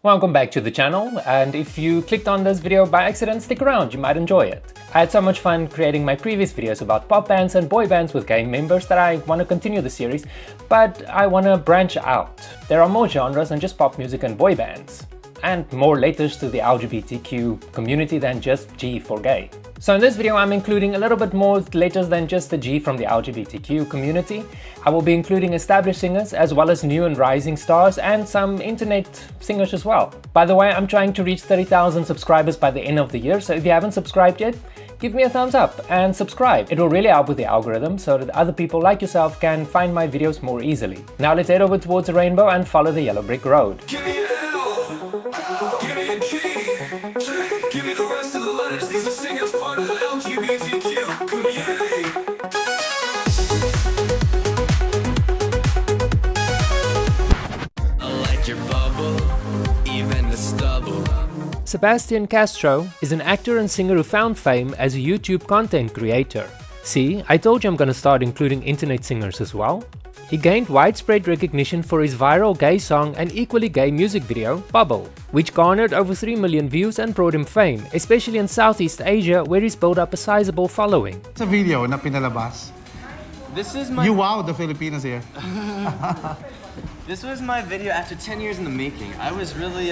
Welcome back to the channel, and if you clicked on this video by accident, stick around, you might enjoy it. I had so much fun creating my previous videos about pop bands and boy bands with gay members that I want to continue the series, but I want to branch out. There are more genres than just pop music and boy bands, and more letters to the LGBTQ community than just G for gay. So in this video I'm including a little bit more letters than just the G from the LGBTQ community. I will be including established singers as well as new and rising stars and some internet singers as well. By the way, I'm trying to reach 30,000 subscribers by the end of the year, so if you haven't subscribed yet, give me a thumbs up and subscribe. It will really help with the algorithm so that other people like yourself can find my videos more easily. Now let's head over towards the rainbow and follow the yellow brick road. Give me an L, give me a G, give me the rest of the letters. These are singers part of the LGBTQ community. I like your bubble, even the stubble. Sebastian Castro is an actor and singer who found fame as a YouTube content creator. See, I told you I'm gonna start including internet singers as well. He gained widespread recognition for his viral gay song and equally gay music video, Bubble, which garnered over 3 million views and brought him fame, especially in Southeast Asia where he's built up a sizable following. It's a video na pinalabas. This is my... You wowed the Filipinos here. This was my video after 10 years in the making. I was really,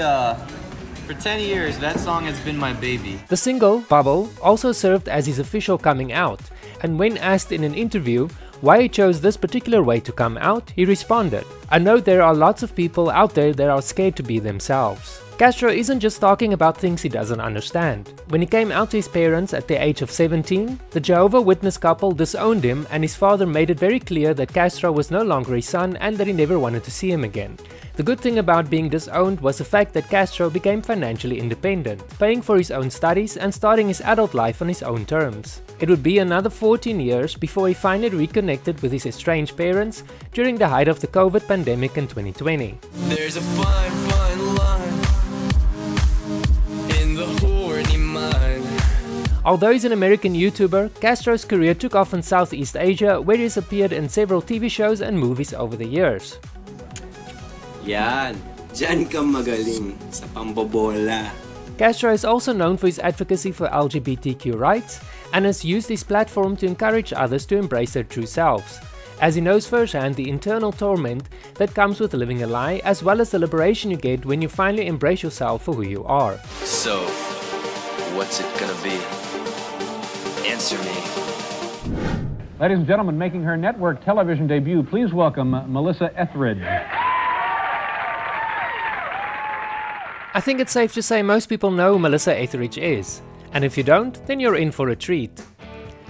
for 10 years, that song has been my baby. The single, Bubble, also served as his official coming out, and when asked in an interview why he chose this particular way to come out, he responded, "I know there are lots of people out there that are scared to be themselves." Castro isn't just talking about things he doesn't understand. When he came out to his parents at the age of 17, the Jehovah's Witness couple disowned him and his father made it very clear that Castro was no longer his son and that he never wanted to see him again. The good thing about being disowned was the fact that Castro became financially independent, paying for his own studies and starting his adult life on his own terms. It would be another 14 years before he finally reconnected with his estranged parents during the height of the COVID pandemic in 2020. There's a fine, fine line in the horny mind. Although he's an American YouTuber, Castro's career took off in Southeast Asia where he's appeared in several TV shows and movies over the years. Yan, dyan ka magaling sa pambobola. Castro is also known for his advocacy for LGBTQ rights and has used his platform to encourage others to embrace their true selves, as he knows firsthand the internal torment that comes with living a lie as well as the liberation you get when you finally embrace yourself for who you are. So, what's it gonna be? Answer me. Ladies and gentlemen, making her network television debut, please welcome Melissa Etheridge. I think it's safe to say most people know who Melissa Etheridge is, and if you don't, then you're in for a treat.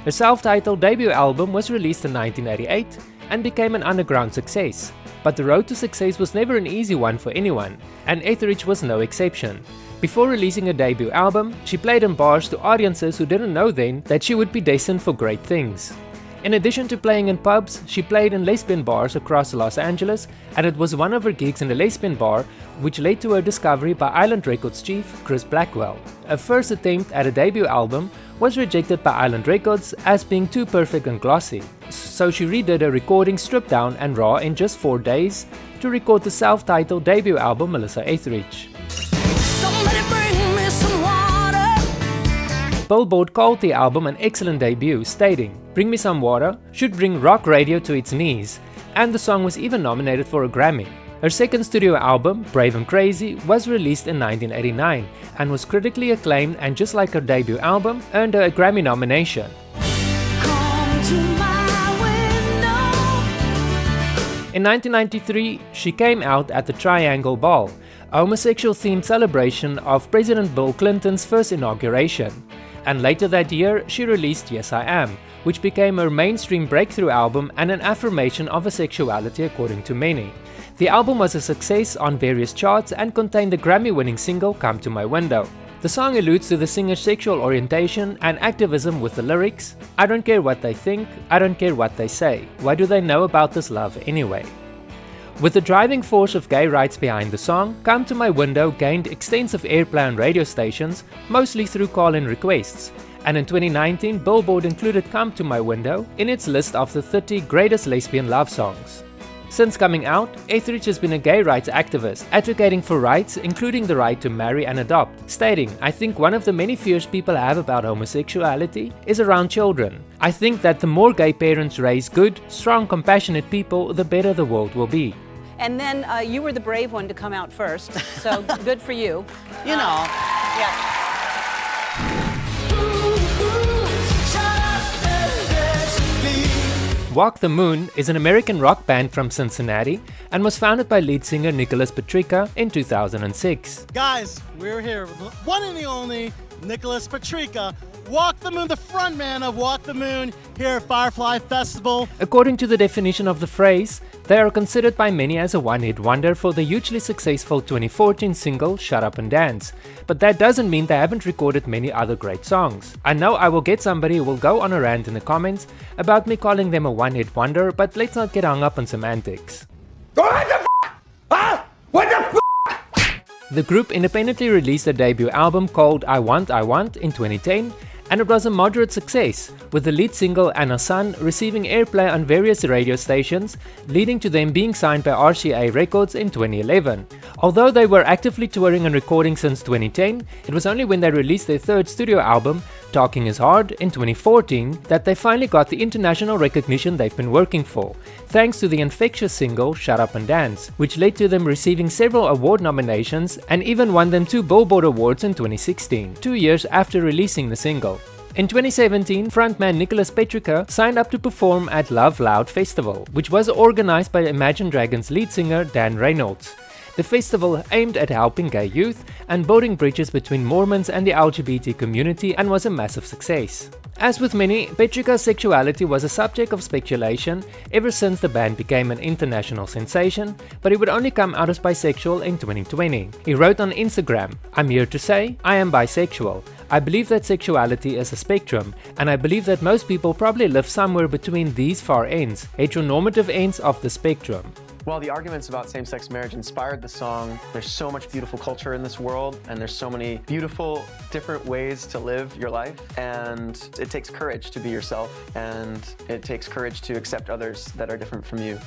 Her self-titled debut album was released in 1988 and became an underground success, but the road to success was never an easy one for anyone, and Etheridge was no exception. Before releasing her debut album, she played in bars to audiences who didn't know then that she would be destined for great things. In addition to playing in pubs, she played in lesbian bars across Los Angeles, and it was one of her gigs in the lesbian bar which led to her discovery by Island Records chief Chris Blackwell. Her first attempt at a debut album was rejected by Island Records as being too perfect and glossy, so she redid her recording stripped down and raw in just 4 days to record the self-titled debut album Melissa Etheridge. Billboard called the album an excellent debut, stating, "Bring Me Some Water should bring rock radio to its knees," and the song was even nominated for a Grammy. Her second studio album, Brave and Crazy, was released in 1989 and was critically acclaimed, and just like her debut album, earned her a Grammy nomination. In 1993, she came out at the Triangle Ball, a homosexual-themed celebration of President Bill Clinton's first inauguration. And later that year, she released Yes I Am, which became her mainstream breakthrough album and an affirmation of her sexuality according to many. The album was a success on various charts and contained the Grammy-winning single Come to My Window. The song alludes to the singer's sexual orientation and activism with the lyrics, "I don't care what they think, I don't care what they say, why do they know about this love anyway?" With the driving force of gay rights behind the song, Come to My Window gained extensive airplay on radio stations, mostly through call-in requests, and in 2019 Billboard included Come to My Window in its list of the 30 greatest lesbian love songs. Since coming out, Etheridge has been a gay rights activist, advocating for rights including the right to marry and adopt, stating, "I think one of the many fears people have about homosexuality is around children. I think that the more gay parents raise good, strong, compassionate people, the better the world will be." And then you were the brave one to come out first, so good for you. You know. Yeah. Walk the Moon is an American rock band from Cincinnati and was founded by lead singer Nicholas Petricca in 2006. Guys, we're here with the one and the only Nicholas Petricca, Walk the Moon, the frontman of Walk the Moon here at Firefly Festival. According to the definition of the phrase, they are considered by many as a one-hit wonder for the hugely successful 2014 single Shut Up and Dance, but that doesn't mean they haven't recorded many other great songs. I know I will get somebody who will go on a rant in the comments about me calling them a one-hit wonder, but let's not get hung up on semantics. The group independently released a debut album called I Want in 2010, and it was a moderate success, with the lead single Anna Sun receiving airplay on various radio stations, leading to them being signed by RCA Records in 2011. Although they were actively touring and recording since 2010, it was only when they released their third studio album, Talking Is Hard, in 2014 that they finally got the international recognition they've been working for, thanks to the infectious single Shut Up and Dance, which led to them receiving several award nominations and even won them 2 Billboard Awards in 2016, 2 years after releasing the single. In 2017, frontman Nicholas Petricca signed up to perform at Love Loud Festival, which was organized by Imagine Dragons lead singer Dan Reynolds. The festival aimed at helping gay youth and building bridges between Mormons and the LGBT community and was a massive success. As with many, Petricca's sexuality was a subject of speculation ever since the band became an international sensation, but he would only come out as bisexual in 2020. He wrote on Instagram, "I'm here to say, I am bisexual. I believe that sexuality is a spectrum, and I believe that most people probably live somewhere between these far ends, heteronormative ends of the spectrum." While the arguments about same-sex marriage inspired the song, there's so much beautiful culture in this world, and there's so many beautiful different ways to live your life, and it takes courage to be yourself, and it takes courage to accept others that are different from you.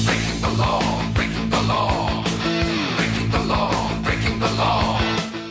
Breaking the law, breaking the law, breaking the law, breaking the law.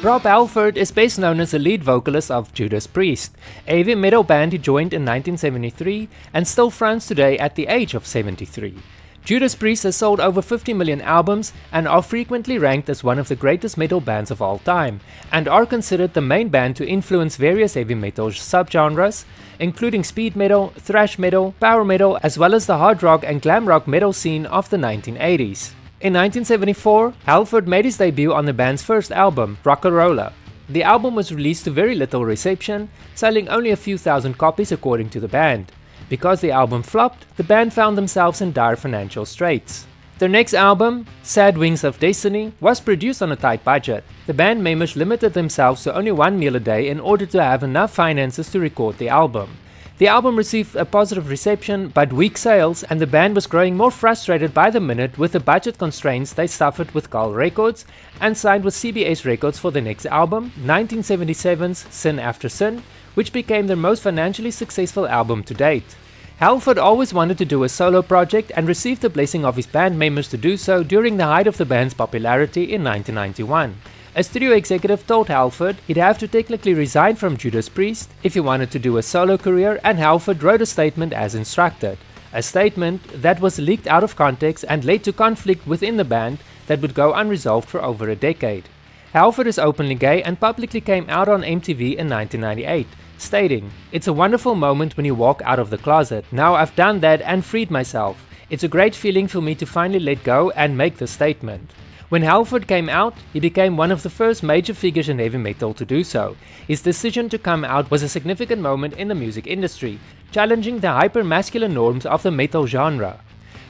Rob Halford is best known as the lead vocalist of Judas Priest, a heavy metal band he joined in 1973 and still fronts today at the age of 73. Judas Priest has sold over 50 million albums and are frequently ranked as one of the greatest metal bands of all time, and are considered the main band to influence various heavy metal subgenres, including speed metal, thrash metal, power metal, as well as the hard rock and glam rock metal scene of the 1980s. In 1974, Halford made his debut on the band's first album, Rock-A-Rolla. The album was released to very little reception, selling only a few thousand copies according to the band. Because the album flopped, the band found themselves in dire financial straits. Their next album, Sad Wings of Destiny, was produced on a tight budget. The band members limited themselves to only one meal a day in order to have enough finances to record the album. The album received a positive reception but weak sales, and the band was growing more frustrated by the minute with the budget constraints they suffered with Gull Records, and signed with CBS Records for the next album, 1977's Sin After Sin, which became their most financially successful album to date. Halford always wanted to do a solo project and received the blessing of his band members to do so during the height of the band's popularity in 1991. A studio executive told Halford he'd have to technically resign from Judas Priest if he wanted to do a solo career, and Halford wrote a statement as instructed. A statement that was leaked out of context and led to conflict within the band that would go unresolved for over a decade. Halford is openly gay and publicly came out on MTV in 1998, stating, "It's a wonderful moment when you walk out of the closet. Now I've done that and freed myself. It's a great feeling for me to finally let go and make the statement." When Halford came out, he became one of the first major figures in heavy metal to do so. His decision to come out was a significant moment in the music industry, challenging the hyper-masculine norms of the metal genre.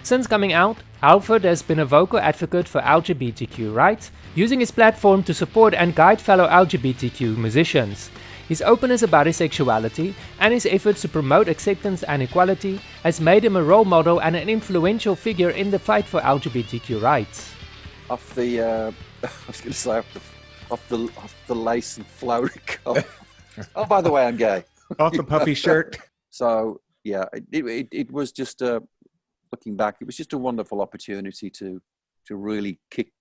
Since coming out, Halford has been a vocal advocate for LGBTQ rights, using his platform to support and guide fellow LGBTQ musicians. His openness about his sexuality and his efforts to promote acceptance and equality has made him a role model and an influential figure in the fight for LGBTQ rights. Off the, I was going to say off the lace and flowery collar. Oh, by the way, I'm gay. Off the puffy shirt. So yeah, it was just a looking back, it was just a wonderful opportunity to really kick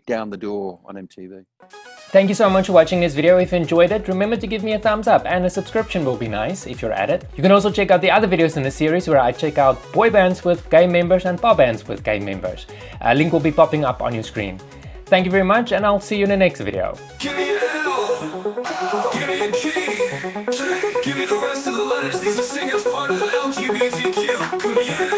down the door on MTV. Thank you so much for watching this video. If you enjoyed it, remember to give me a thumbs up, and a subscription will be nice if you're at it. You can also check out the other videos in the series where I check out boy bands with gay members and pop bands with gay members. A link will be popping up on your screen. Thank you very much, and I'll see you in the next video. Give me an L, give me a G, give me the rest of the letters. These are singers part of the LGBTQ community.